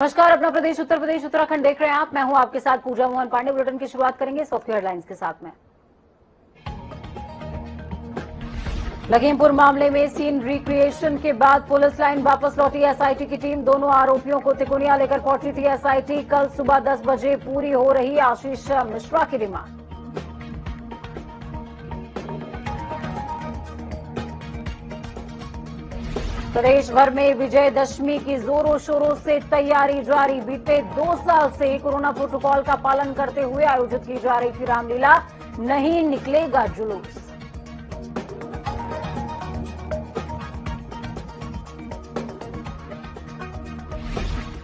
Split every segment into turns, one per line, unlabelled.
नमस्कार, अपना प्रदेश उत्तर प्रदेश उत्तराखंड देख रहे हैं आप। मैं हूं आपके साथ पूजा मोहन पांडे। बुलेटिन की शुरुआत करेंगे इस वक्त की हेडलाइंस के साथ में। लखीमपुर मामले में सीन रिक्रिएशन के बाद पुलिस लाइन वापस लौटी एसआईटी की टीम। दोनों आरोपियों को तिकोनिया लेकर पहुंची थी एसआईटी। कल सुबह 10 बजे पूरी हो रही आशीष मिश्रा की रिमांड। प्रदेश भर में विजयदशमी की जोरों शोरों से तैयारी जारी। बीते 2 साल से कोरोना प्रोटोकॉल का पालन करते हुए आयोजित की जा रही थी रामलीला। नहीं निकलेगा जुलूस।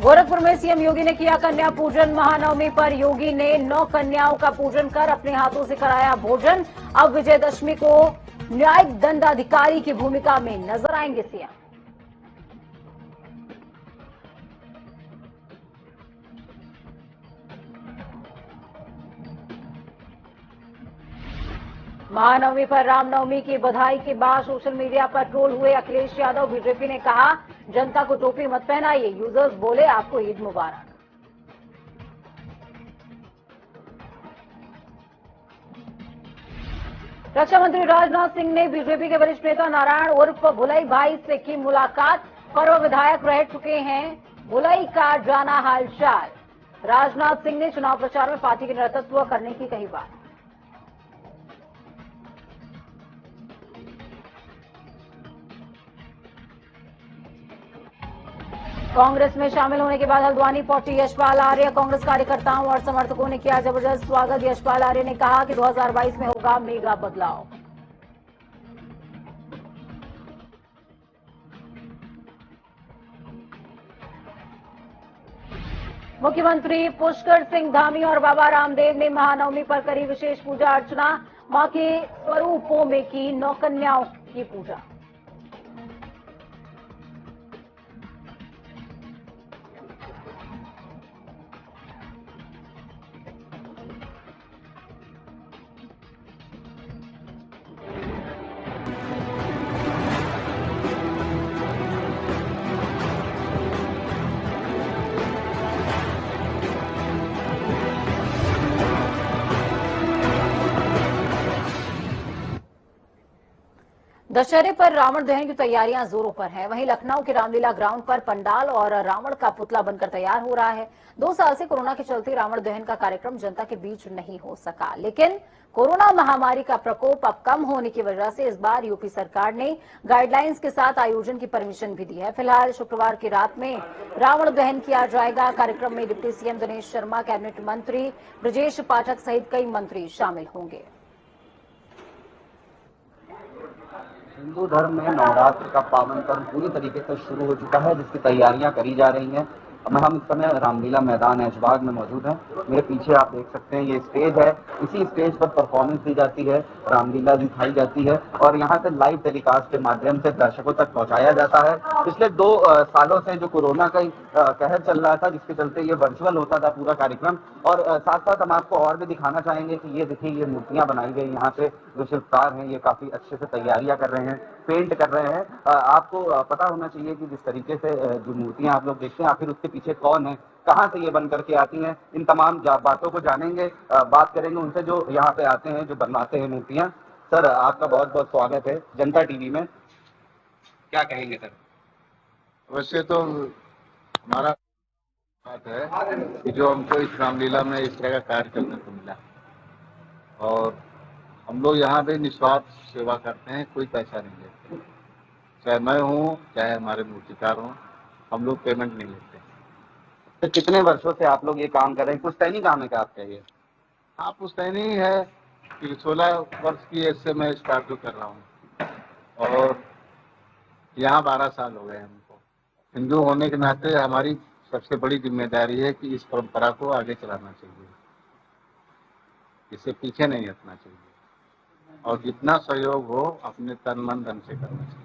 गोरखपुर में सीएम योगी ने किया कन्या पूजन। महानवमी पर योगी ने 9 कन्याओं का पूजन कर अपने हाथों से कराया भोजन। अब विजयदशमी को न्यायिक दंडाधिकारी की भूमिका में नजर आएंगे सीएम। महानवमी पर रामनवमी की बधाई के बाद सोशल मीडिया पर ट्रोल हुए अखिलेश यादव। बीजेपी ने कहा जनता को टोपी मत पहनाइए। यूजर्स बोले आपको ईद मुबारक। रक्षा मंत्री राजनाथ सिंह ने बीजेपी के वरिष्ठ नेता नारायण उर्फ भुलई भाई से की मुलाकात। पर्व विधायक रह चुके हैं भुलई का जाना हालचाल। राजनाथ सिंह ने चुनाव प्रचार में पार्टी के नेतृत्व करने की कही बात। कांग्रेस में शामिल होने के बाद हल्द्वानी पहुंचे यशपाल आर्य। कांग्रेस कार्यकर्ताओं और समर्थकों ने किया जबरदस्त स्वागत। यशपाल आर्य ने कहा कि 2022 में होगा मेगा बदलाव। मुख्यमंत्री पुष्कर सिंह धामी और बाबा रामदेव ने महानवमी पर करी विशेष पूजा अर्चना। मां के स्वरूपों में की 9 कन्याओं की पूजा। दशहरे पर रावण दहन की तैयारियां जोरों पर हैं। वहीं लखनऊ के रामलीला ग्राउंड पर पंडाल और रावण का पुतला बनकर तैयार हो रहा है। 2 साल से कोरोना के चलते रावण दहन का कार्यक्रम जनता के बीच नहीं हो सका, लेकिन कोरोना महामारी का प्रकोप अब कम होने की वजह से इस बार यूपी सरकार ने गाइडलाइंस के साथ आयोजन की परमिशन भी दी है। फिलहाल शुक्रवार की रात में रावण दहन किया जाएगा। कार्यक्रम में deputy CM Dinesh Sharma, cabinet मंत्री ब्रजेश पाठक सहित कई मंत्री शामिल होंगे।
हिंदू धर्म में नवरात्र का पावन पर्व पूरी तरीके से शुरू हो चुका है, जिसकी तैयारियां करी जा रही हैं। हम इस समय रामलीला मैदान ऐशबाग में मौजूद हैं। मेरे पीछे आप देख सकते हैं ये स्टेज है। इसी स्टेज पर परफॉर्मेंस दी जाती है, रामलीला दिखाई जाती है और यहाँ से लाइव टेलीकास्ट के माध्यम से दर्शकों तक पहुँचाया जाता है। पिछले 2 सालों से जो कोरोना का कहर चल रहा था, जिसके चलते ये वर्चुअल होता था पूरा कार्यक्रम। और साथ साथ हम आपको और भी दिखाना चाहेंगे कि ये देखिए ये मूर्तियां बनाई गई यहाँ से। जो शिल्पकार हैं ये काफी अच्छे से तैयारियां कर रहे हैं, पेंट कर रहे हैं। आपको पता होना चाहिए कि जिस तरीके से जो मूर्तियां आप लोग देखते हैं, आखिर उसके पीछे कौन है, कहाँ से ये बन करके आती हैं, इन तमाम बातों को जानेंगे, बात करेंगे उनसे जो यहाँ पे आते हैं, जो बनवाते हैं मूर्तियां। सर, आपका बहुत बहुत स्वागत है जनता टीवी में। क्या कहेंगे सर?
वैसे तो हमारा बात है कि जो हमको इस रामलीला में इस तरह का कार्य करने को मिला और हम लोग यहाँ पे निस्वार्थ सेवा करते हैं, कोई पैसा नहीं लेते। चाहे मैं हूँ चाहे हमारे मूर्तिकार हों, हम लोग पेमेंट नहीं लेते।
तो कितने वर्षों से आप लोग ये काम कर रहे हैं? पुश्तैनी काम है क्या आपका ये?
हाँ, पुश्तैनी है कि 16 वर्ष की एज से मैं स्टार्ट जो कर रहा हूँ और यहाँ 12 साल हो गए हमको। हिंदू होने के नाते हमारी सबसे बड़ी जिम्मेदारी है कि इस परंपरा को आगे चलाना चाहिए, इसे पीछे नहीं हटना चाहिए और जितना सहयोग हो अपने तन मन धन से करना चाहिए।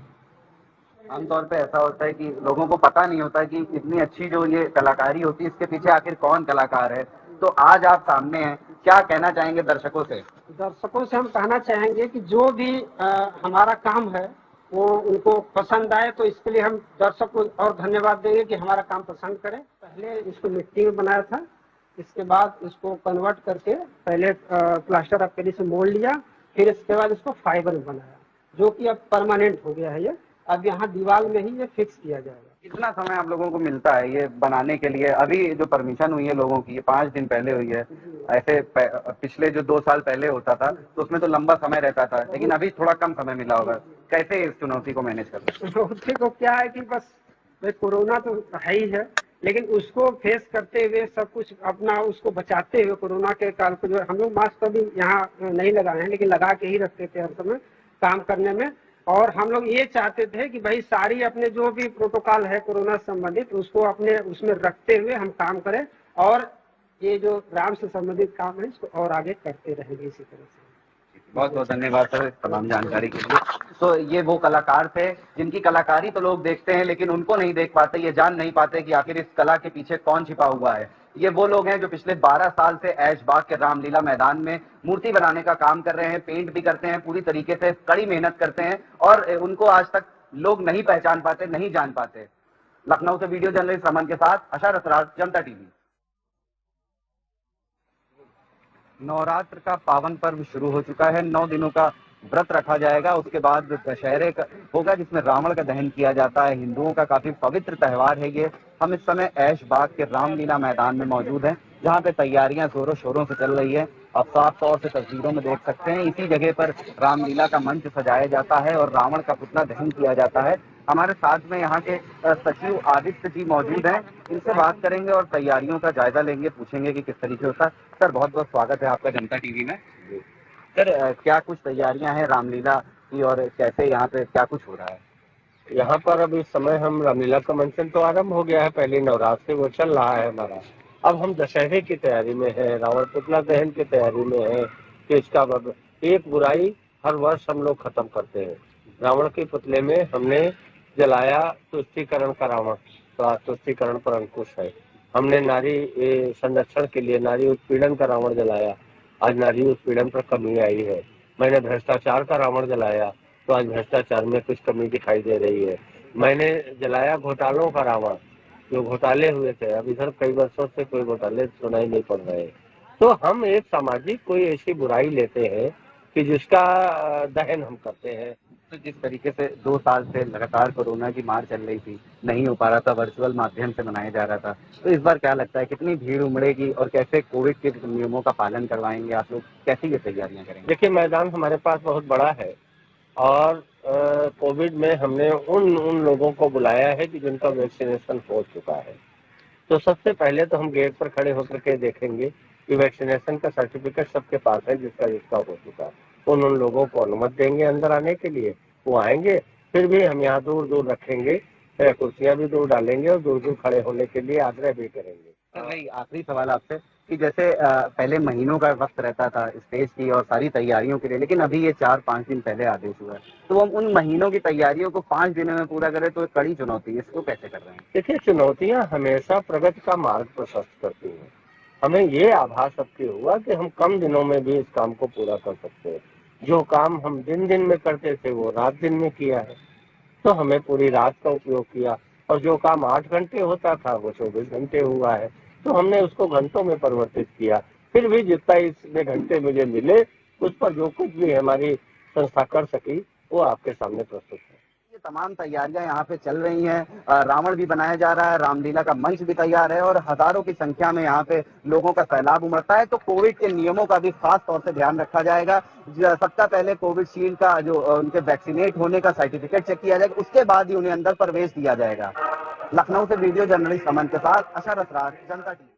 आमतौर पे ऐसा होता है कि लोगों को पता नहीं होता कि इतनी अच्छी जो ये कलाकारी होती है, इसके पीछे आखिर कौन कलाकार है। तो आज आप सामने हैं, क्या कहना चाहेंगे दर्शकों से?
दर्शकों से हम कहना चाहेंगे कि जो भी हमारा काम है वो उनको पसंद आए, तो इसके लिए हम दर्शक को और धन्यवाद देंगे कि हमारा काम पसंद करें। पहले इसको मिट्टी में बनाया था, इसके बाद इसको कन्वर्ट करके पहले प्लास्टर ऑफ पेरिस से मोड़ लिया, फिर इसके बाद इसको फाइबर में बनाया, जो कि अब परमानेंट हो गया है। ये अब यहाँ दीवार में ही ये फिक्स किया जाएगा।
कितना समय आप लोगों को मिलता है ये बनाने के लिए? अभी जो परमिशन हुई है लोगों की, ये 5 दिन पहले हुई है। ऐसे पिछले जो 2 साल पहले होता था तो उसमें तो लंबा समय रहता था, लेकिन अभी थोड़ा कम समय मिला होगा। कैसे इस चुनौती को मैनेज कर रहे हैं?
चुनौती को क्या है कि बस कोरोना तो है ही है, लेकिन उसको फेस करते हुए सब कुछ अपना उसको बचाते हुए कोरोना के काल को, जो हम लोग मास्क अभी यहाँ नहीं लगाए हैं, लेकिन लगा के ही रखते थे हर समय काम करने में। और हम लोग ये चाहते थे कि भाई सारी अपने जो भी प्रोटोकॉल है कोरोना संबंधित, उसको अपने उसमें रखते हुए हम काम करें, और ये जो राम से संबंधित काम है इसको और आगे करते रहेंगे इसी तरह से।
बहुत बहुत धन्यवाद सर तमाम जानकारी के लिए। तो ये वो कलाकार थे जिनकी कलाकारी तो लोग देखते हैं, लेकिन उनको नहीं देख पाते, ये जान नहीं पाते कि आखिर इस कला के पीछे कौन छिपा हुआ है। ये वो लोग हैं जो पिछले 12 साल से ऐशबाग के रामलीला मैदान में मूर्ति बनाने का काम कर रहे हैं, पेंट भी करते हैं, पूरी तरीके से कड़ी मेहनत करते हैं, और उनको आज तक लोग नहीं पहचान पाते, नहीं जान पाते। लखनऊ से वीडियो जर्नलिस्ट रमन के साथ अशा रसराज, जनता टीवी। नवरात्र का पावन पर्व शुरू हो चुका है। 9 दिनों का व्रत रखा जाएगा, उसके बाद दशहरे का होगा जिसमें रावण का दहन किया जाता है। हिंदुओं का काफी पवित्र त्योहार है ये। हम इस समय ऐशबाग के रामलीला मैदान में मौजूद हैं, जहां पे तैयारियां जोरों शोरों से चल रही है। आप साफ तौर से तस्वीरों में देख सकते हैं, इसी जगह पर रामलीला का मंच सजाया जाता है और रावण का पुतला दहन किया जाता है। हमारे साथ में यहाँ के सचिव आदित्य जी मौजूद हैं, इनसे बात करेंगे और तैयारियों का जायजा लेंगे, पूछेंगे कि किस तरीके होता है। सर बहुत बहुत स्वागत है आपका जनता टीवी में। सर क्या कुछ तैयारियां हैं रामलीला की, और कैसे यहाँ पे क्या कुछ हो रहा है?
यहाँ पर अब इस समय हम रामलीला का मंचन तो आरंभ हो गया है, पहले नवरात्र से वो चल रहा है हमारा। अब हम दशहरे की तैयारी में है, रावण पुतला दहन की तैयारी में है कि इसका एक बुराई हर वर्ष हम लोग खत्म करते हैं। रावण के पुतले में हमने जलाया तुष्टीकरण का रावण, तो आज तुष्टीकरण पर अंकुश है। हमने नारी संरक्षण के लिए नारी उत्पीड़न का रावण जलाया, आज नारी उत्पीड़न पर कमी आई है। मैंने भ्रष्टाचार का रावण जलाया, तो आज भ्रष्टाचार में कुछ कमी दिखाई दे रही है। मैंने जलाया घोटालों का रावण, जो घोटाले हुए थे, अब इधर कई वर्षों से कोई घोटाले सुनाई नहीं पड़ रहे। तो हम एक सामाजिक कोई ऐसी बुराई लेते हैं कि जिसका दहन हम करते हैं।
तो जिस तरीके से 2 साल से लगातार कोरोना की मार चल रही थी, नहीं हो पा रहा था, वर्चुअल माध्यम से मनाया जा रहा था, तो इस बार क्या लगता है कितनी भीड़ उमड़ेगी और कैसे कोविड के नियमों का पालन करवाएंगे आप लोग, कैसी ये तैयारियां करेंगे?
देखिए, मैदान हमारे पास बहुत बड़ा है और कोविड में हमने उन लोगों को बुलाया है कि जिनका वैक्सीनेशन हो चुका है। तो सबसे पहले तो हम गेट पर खड़े होकर के देखेंगे कि वैक्सीनेशन का सर्टिफिकेट सबके पास है, जिसका हो चुका है। उन लोगों को अनुमति देंगे अंदर आने के लिए, वो आएंगे। फिर भी हम यहाँ दूर दूर रखेंगे, कुर्सियां भी दूर डालेंगे और दूर दूर खड़े होने के लिए आग्रह भी करेंगे।
भाई आखिरी सवाल आपसे कि जैसे पहले महीनों का वक्त रहता था स्टेज की और सारी तैयारियों के लिए, लेकिन अभी ये 4-5 दिन पहले आदेश हुआ है, तो हम उन महीनों की तैयारियों को 5 दिनों में पूरा करें तो एक कड़ी चुनौती है, इसको कैसे कर रहे हैं?
देखिए, चुनौतियां हमेशा प्रगति का मार्ग प्रशस्त करती हैं। हमें ये आभास अब के हुआ कि हम कम दिनों में भी इस काम को पूरा कर सकते हैं। जो काम हम दिन में करते थे वो रात दिन में किया है, तो हमें पूरी रात का उपयोग किया, और जो काम 8 घंटे होता था वो 24 घंटे हुआ है, तो हमने उसको घंटों में परिवर्तित किया। फिर भी जितना इसमें घंटे मुझे मिले, उस पर जो कुछ भी हमारी संस्था कर सकी वो आपके सामने प्रस्तुत है।
ये तमाम तैयारियां यहाँ पे चल रही हैं, रावण भी बनाया जा रहा है, रामलीला का मंच भी तैयार है और हजारों की संख्या में यहाँ पे लोगों का सैलाब उमड़ता है। तो कोविड के नियमों का भी खास तौर से ध्यान रखा जाएगा। सबसे पहले कोविशील्ड का जो उनके वैक्सीनेट होने का सर्टिफिकेट चेक किया जाएगा, उसके बाद ही उन्हें अंदर प्रवेश दिया जाएगा। लखनऊ से वीडियो जर्नलिस्ट रमन के साथ अशा रसराज, जनता टीवी।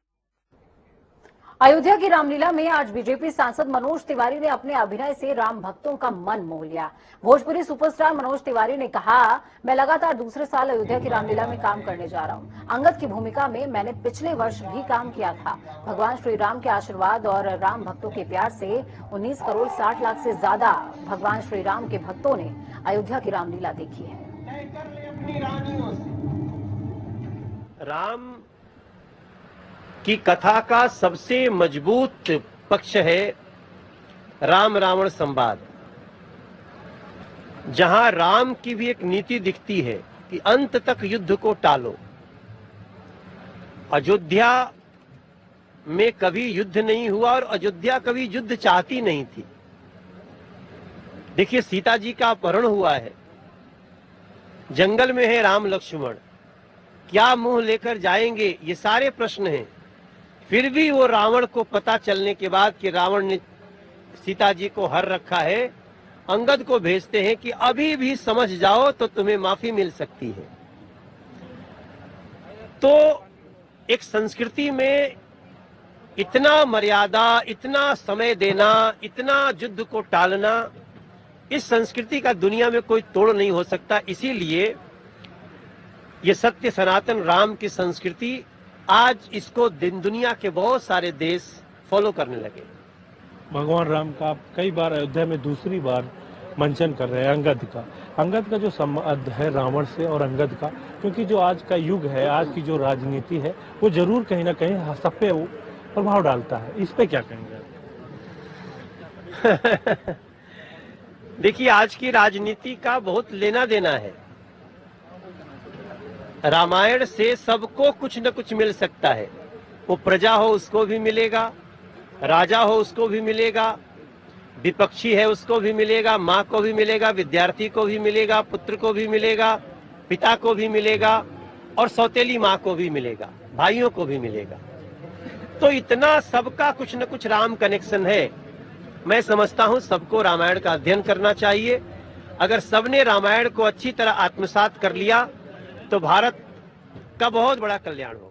अयोध्या की रामलीला में आज बीजेपी सांसद मनोज तिवारी ने अपने अभिनय से राम भक्तों का मन मोह लिया। भोजपुरी सुपरस्टार मनोज तिवारी ने कहा, मैं लगातार दूसरे साल अयोध्या की रामलीला में काम करने जा रहा हूं। अंगद की भूमिका में मैंने पिछले वर्ष भी काम किया था। भगवान श्री राम के आशीर्वाद और राम भक्तों के प्यार से 19 करोड़ 60 लाख से ज्यादा भगवान श्री राम के भक्तों ने अयोध्या की रामलीला देखी है।
राम की कथा का सबसे मजबूत पक्ष है राम रावण संवाद। जहां राम की भी एक नीति दिखती है कि अंत तक युद्ध को टालो। अयोध्या में कभी युद्ध नहीं हुआ और अयोध्या कभी युद्ध चाहती नहीं थी। देखिए, सीता जी का अपहरण हुआ है, जंगल में है राम लक्ष्मण, क्या मुंह लेकर जाएंगे, ये सारे प्रश्न हैं। फिर भी वो रावण को पता चलने के बाद कि रावण ने सीता जी को हर रखा है, अंगद को भेजते हैं कि अभी भी समझ जाओ तो तुम्हें माफी मिल सकती है। तो एक संस्कृति में इतना मर्यादा, इतना समय देना, इतना युद्ध को टालना, इस संस्कृति का दुनिया में कोई तोड़ नहीं हो सकता। इसीलिए ये सत्य सनातन राम की संस्कृति आज इसको दुनिया के बहुत सारे देश फॉलो करने लगे।
भगवान राम का आप कई बार अयोध्या में दूसरी बार मंचन कर रहे हैं अंगद का जो संबंध है रावण से और अंगद का, क्योंकि जो आज का युग है, आज की जो राजनीति है, वो जरूर कहीं ना कहीं सब पे प्रभाव डालता है। इस पे क्या कहेंगे?
देखिए, आज की राजनीति का बहुत लेना देना है। रामायण से सबको कुछ न कुछ मिल सकता है। वो प्रजा हो उसको भी मिलेगा, राजा हो उसको भी मिलेगा, विपक्षी है उसको भी मिलेगा, माँ को भी मिलेगा, विद्यार्थी को भी मिलेगा, पुत्र को भी मिलेगा, पिता को भी मिलेगा और सौतेली माँ को भी मिलेगा, भाइयों को भी मिलेगा। तो इतना सबका कुछ न कुछ राम कनेक्शन है। मैं समझता हूं सबको रामायण का अध्ययन करना चाहिए। अगर सबने रामायण को अच्छी तरह आत्मसात कर लिया तो भारत का बहुत बड़ा कल्याण होगा।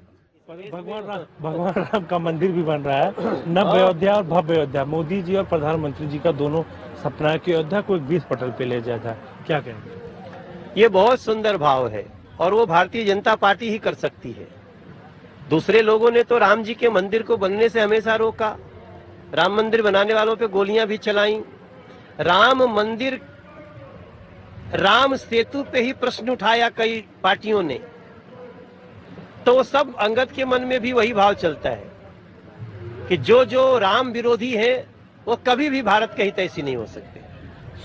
भगवान राम का मंदिर भी बन रहा है, नव्य अयोध्या और भव्य अयोध्या। मोदी जी और प्रधानमंत्री जी का दोनों सपना है कि अयोध्या को एक 20 पटल पे ले जाता है, क्या कहेंगे?
ये बहुत सुंदर भाव है और वो भारतीय जनता पार्टी ही कर सकती है। दूसरे लोगों ने तो राम जी के मंदिर को बनने से हमेशा रोका, राम मंदिर बनाने वालों पे गोलियां भी चलाई। राम मंदिर, राम सेतु पे ही प्रश्न उठाया कई पार्टियों ने, तो सब अंगद के मन में भी वही भाव चलता है कि जो राम विरोधी हैं वो कभी भी भारत के हित ऐसी नहीं हो सकते।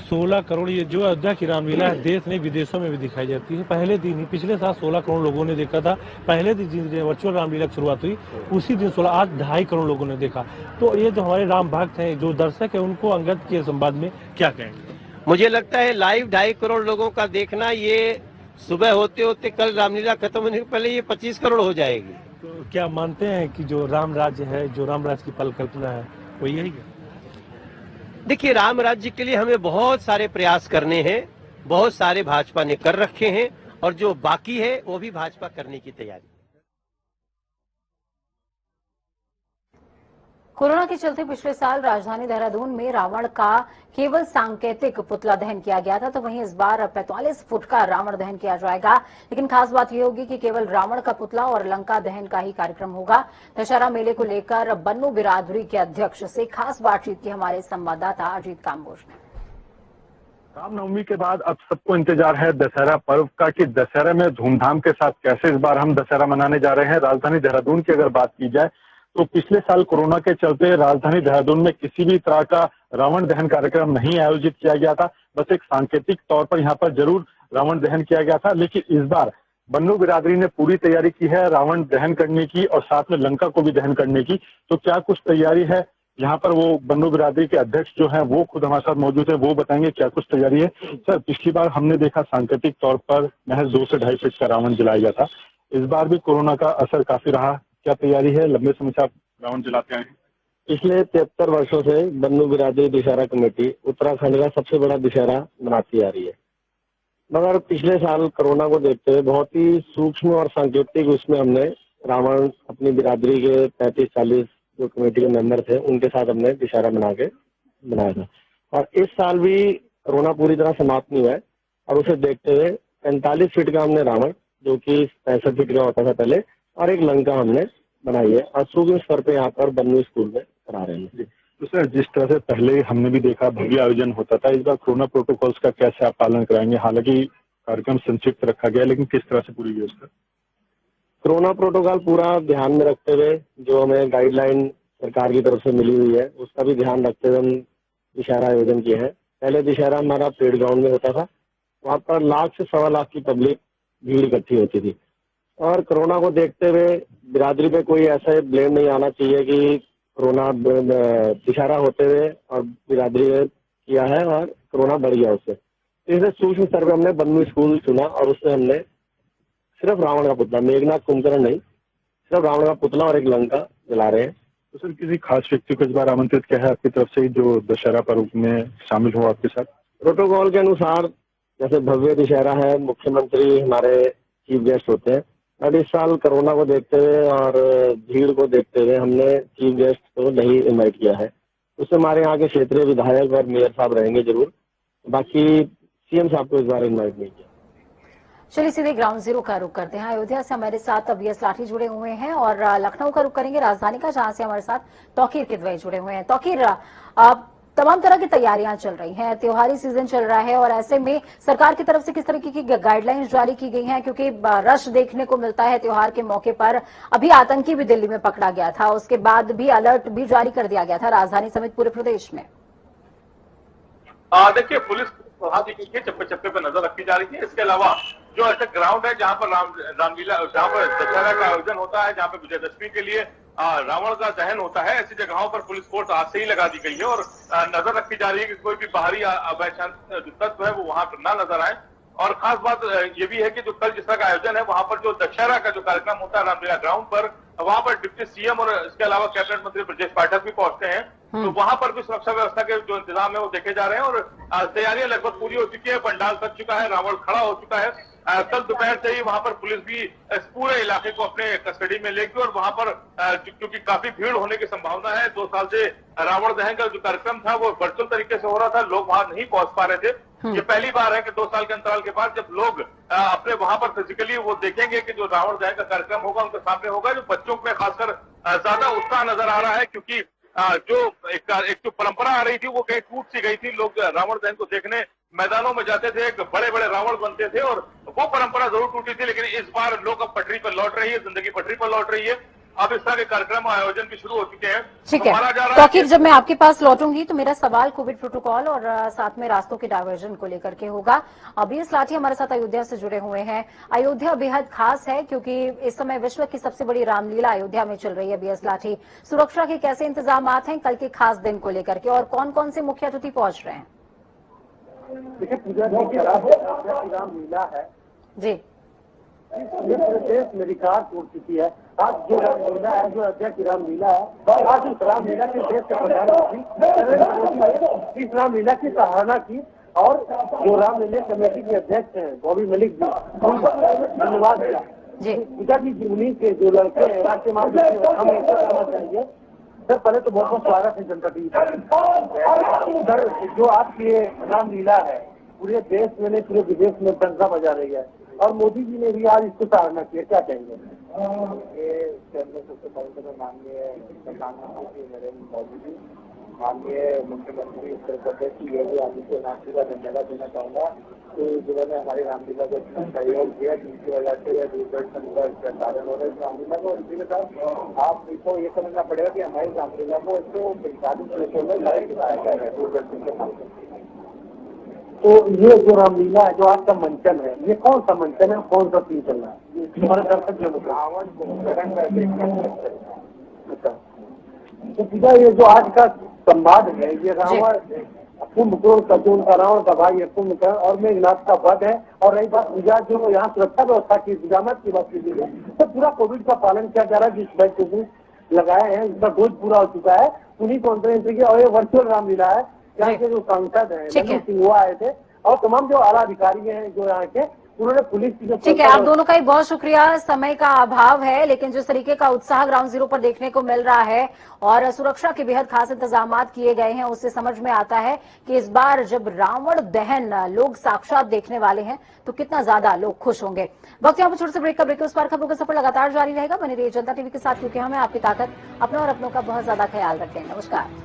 16 करोड़, ये जो अयोध्या की रामलीला है देश नहीं विदेशों में भी दिखाई जाती है। पहले दिन ही, पिछले साल 16 करोड़ लोगों ने देखा था। पहले दिन वर्चुअल रामलीला की शुरुआत हुई उसी दिन 16, आज 2.5 करोड़ लोगों ने देखा। तो ये जो हमारे राम भक्त हैं, जो दर्शक है, उनको अंगद के संवाद में क्या कहेंगे?
मुझे लगता है लाइव 2.5 करोड़ लोगों का देखना, ये सुबह होते होते कल रामलीला खत्म होने से पहले ये 25 करोड़ हो जाएगी।
तो क्या मानते हैं कि जो राम राज्य है, जो राम राज्य की परिकल्पना है, वो यही है?
देखिए, राम राज्य के लिए हमें बहुत सारे प्रयास करने हैं, बहुत सारे भाजपा ने कर रखे हैं और जो बाकी है वो भी भाजपा करने की तैयारी।
कोरोना के चलते पिछले साल राजधानी देहरादून में रावण का केवल सांकेतिक पुतला दहन किया गया था, तो वहीं इस बार 45 फुट का रावण दहन किया जाएगा। लेकिन खास बात यह होगी कि केवल रावण का पुतला और लंका दहन का ही कार्यक्रम होगा। दशहरा मेले को लेकर बन्नू बिरादरी के अध्यक्ष से खास बातचीत की हमारे संवाददाता अजीत काम्बोज ने।
रामनवमी के बाद अब सबको इंतजार है दशहरा पर्व का कि दशहरा में धूमधाम के साथ कैसे इस बार हम दशहरा मनाने जा रहे हैं। राजधानी देहरादून की अगर बात की जाए तो पिछले साल कोरोना के चलते राजधानी देहरादून में किसी भी तरह का रावण दहन कार्यक्रम नहीं आयोजित किया गया था। बस एक सांकेतिक तौर पर यहाँ पर जरूर रावण दहन किया गया था, लेकिन इस बार बन्नू बिरादरी ने पूरी तैयारी की है रावण दहन करने की और साथ में लंका को भी दहन करने की। तो क्या कुछ तैयारी है यहाँ पर, वो बन्नू बिरादरी के अध्यक्ष जो हैं वो खुद हमारे साथ मौजूद है, वो बताएंगे क्या कुछ तैयारी है। सर, पिछली बार हमने देखा सांकेतिक तौर पर महज 2 से 2.5 फीट का रावण जलाया गया था, इस बार भी कोरोना का असर काफी रहा, क्या तैयारी है? लंबे समय से आप रावण जलाते आए हैं।
पिछले 73 वर्षों से बन्नू बिरादरी दशहरा कमेटी उत्तराखंड का सबसे बड़ा दशहरा मनाती आ रही है, मगर पिछले साल कोरोना को देखते हुए बहुत ही सूक्ष्म और सांकेतिक उसमें हमने रावण अपनी बिरादरी के 35-40 जो कमेटी के मेंबर थे उनके साथ हमने दशहरा बनाया था। और इस साल भी कोरोना पूरी तरह समाप्त नहीं हुआ है और उसे देखते हुए 45 फीट का हमने रावण, जो कि 65 फीट का होता था पहले, और एक लंका हमने बनाई है और सूक्ष्म स्तर पे यहाँ पर बन्नू स्कूल में करा रहे हैं।
तो सर, जिस तरह से पहले हमने भी देखा भव्य आयोजन होता था, इस बार कोरोना प्रोटोकॉल्स का कैसे आप पालन कराएंगे? हालांकि कार्यक्रम संक्षिप्त रखा गया, लेकिन किस तरह से पूरी व्यवस्था?
कोरोना प्रोटोकॉल पूरा ध्यान में रखते हुए जो हमें गाइडलाइन सरकार की तरफ से मिली हुई है उसका भी ध्यान रखते हुए हम दशहरा आयोजन किए हैं। पहले दशहरा हमारा परेड ग्राउंड में होता था, वहाँ पर लाख से 1.25 लाख की पब्लिक भीड़ इकट्ठी होती थी। और कोरोना को देखते हुए बिरादरी पे कोई ऐसा ब्लेम नहीं आना चाहिए कि कोरोना इशारा होते हुए और बिरादरी ने किया है और कोरोना बढ़ गया उससे। इसलिए सूक्ष्म स्तर पर हमने बंधु स्कूल चुना और उससे हमने सिर्फ रावण का पुतला, मेघनाथ कुंभकर्ण नहीं, सिर्फ रावण का पुतला और एक लंका जला रहे हैं।
तो सर किसी खास व्यक्ति को इस बार आमंत्रित किया है आपकी तरफ से जो दशहरा पर्व में शामिल हो आपके साथ?
प्रोटोकॉल के अनुसार जैसे भव्य दशहरा है, मुख्यमंत्री हमारे चीफ गेस्ट होते हैं, और इस साल कोरोना को देखते हुए और भीड़ को देखते हुए हमने चीफ गेस्ट को नहीं इनवाइट किया है। उससे हमारे यहाँ के क्षेत्रीय विधायक और मेयर साहब रहेंगे जरूर, बाकी सीएम साहब को इस बार इनवाइट नहीं किया।
चलिए सीधे ग्राउंड जीरो का रुख करते हैं। अयोध्या से हमारे साथ बीएस लाठी जुड़े हुए हैं और लखनऊ का रुख करेंगे, राजधानी का, जहां से हमारे साथ तौकीर किदवई जुड़े हुए हैं। तौकीर, तमाम तरह की तैयारियां चल रही हैं, त्योहारी सीजन चल रहा है और ऐसे में सरकार की तरफ से किस तरीके की गाइडलाइंस जारी की गई हैं? क्योंकि रश देखने को मिलता है त्योहार के मौके पर। अभी आतंकी भी दिल्ली में पकड़ा गया था, उसके बाद भी अलर्ट भी जारी कर दिया गया था राजधानी समेत पूरे प्रदेश में।
देखिए, पुलिस के चप्पे चप्पे पर नजर रखी जा रही है। इसके अलावा जो ऐसा ग्राउंड है जहां पर रामलीला, जहां पर दशहरा का आयोजन होता है, जहां पर विजयदशमी के लिए रावण का दहन होता है, ऐसी जगहों पर पुलिस फोर्स आज से ही लगा दी गई है और नजर रखी जा रही है कि कोई भी बाहरी अवैधानिक तत्व है वो वहां पर ना नजर आए। और खास बात ये भी है कि जो कल जिस तरह का आयोजन है वहां पर जो दशहरा का जो कार्यक्रम होता है रामलीला ग्राउंड पर, वहां पर डिप्टी सीएम और इसके अलावा कैबिनेट मंत्री ब्रजेश पाठक भी पहुंचते हैं। तो वहां पर भी सुरक्षा व्यवस्था के जो इंतजाम है वो देखे जा रहे हैं और तैयारियां लगभग पूरी हो चुकी है। पंडाल सज चुका है, रावण खड़ा हो चुका है। कल दोपहर से ही वहां पर पुलिस भी इस पूरे इलाके को अपने कस्टडी में लेगी और वहां पर क्योंकि काफी भीड़ होने की संभावना है, 2 साल से रावण दहन का जो कार्यक्रम था वो वर्चुअल तरीके से हो रहा था, लोग वहां नहीं पहुंच पा रहे थे। ये पहली बार है कि 2 साल के अंतराल के बाद जब लोग अपने वहां पर फिजिकली वो देखेंगे कि जो रावण दहन का कार्यक्रम होगा उनके सामने होगा। जो बच्चों में खासकर ज्यादा उत्साह नजर आ रहा है, क्योंकि जो एक जो परंपरा आ रही थी वो कहीं टूट सी गई थी। लोग रावण दहन को देखने मैदानों में जाते थे, बड़े बड़े रावण बनते थे और वो परंपरा जरूर टूटी थी, लेकिन इस बार लोग अब पटरी पर लौट रही है, जिंदगी पटरी पर लौट रही है। अब इस तरह के कार्यक्रम आयोजन भी शुरू हो चुके हैं।
ठीक है तौकीर, जब मैं आपके पास लौटूंगी तो मेरा सवाल कोविड प्रोटोकॉल और साथ में रास्तों के डायवर्जन को लेकर के होगा। बीएस लाठी हमारे साथ अयोध्या से जुड़े हुए हैं। अयोध्या बेहद खास है क्योंकि इस समय विश्व की सबसे बड़ी रामलीला अयोध्या में चल रही है। बीएस लाठी, सुरक्षा के कैसे इंतजाम हैं कल के खास दिन को लेकर के और कौन कौन से मुख्य अतिथि पहुंच रहे हैं?
देखिए, पूजा रामलीला है जी, ये पूरे देश में रिकॉर्ड तोड़ चुकी है। आज जो रामलीला है, जो अयोध्या की रामलीला है, आज इस रामलीला के देश के प्रधानमंत्री इस रामलीला की सराहना की और जो रामलीला कमेटी के अध्यक्ष हैं बॉबी मलिक जी, धन्यवाद दिया। पूजा की जीवनी के जो लड़के हैं राष्ट्रीय हमें करना चाहिए। सर पहले तो बहुत बहुत स्वागत है जनता टीवी सर। जो आपकी रामलीला है पूरे देश में नहीं पूरे विदेश में डंका बजा रही है और मोदी जी ने भी आज इसको सराहना किया, क्या कहेंगे? ये सबसे पहले माननीय प्रधानमंत्री नरेंद्र मोदी जी, माननीय मुख्यमंत्री उत्तर प्रदेश की योगी आदित्यनाथ जी का धन्यवाद देना चाहूँगा कि जिन्होंने हमारी रामलीला को इतना सहयोग किया, जिनकी वजह से यह दूरदर्शन पर प्रसारण हो रहा है रामलीला को। इसी के साथ आपको ये समझना पड़ेगा कि हमारी रामलीला को 145 देशों में लाइव दिखाया गया है दूरदर्शन के माध्यम से। तो ये जो रामलीला है, जो आज का मंचन है, ये कौन सा मंचन है, कौन सा सीन चल रहा है हमारे दर्शक जो अच्छा। तो पूजा ये जो आज का संवाद है, ये रावण कुंभकर्ण का जो उनका रावण का भाई है कुंभकर्ण और मेघनाथ का वध है। और रही बात पूजा जो यहाँ सुरक्षा व्यवस्था की इंतजाम की बात की गई है, तो पूरा कोविड का पालन किया जा रहा है। जिस वैक्सीन लगाए हैं उसका डोज पूरा हो चुका है, उन्हीं कॉन्फ्रेंस और ये वर्चुअल रामलीला है। यहाँ के जो सांसद हैं नंदू सिंह वो आए थे और तमाम जो आला अधिकारी हैं जो यहाँ के, उन्होंने पुलिस की जो
ठीक है, आप दोनों का ही बहुत शुक्रिया। समय का अभाव है लेकिन जिस तरीके का उत्साह ग्राउंड जीरो पर देखने को मिल रहा है और सुरक्षा के बेहद खास इंतजाम किए गए हैं, उससे समझ में आता है कि इस बार जब रावण दहन लोग साक्षात देखने वाले हैं तो कितना ज्यादा लोग खुश होंगे। वक्त यहाँ पर छोटे से ब्रेक का ब्रेक, उस पार खबरों का सफर लगातार जारी रहेगा। बने रहिए जनता टीवी के साथ क्योंकि हमें आपकी ताकत, अपनों और अपनों का बहुत ज्यादा ख्याल रखें। नमस्कार।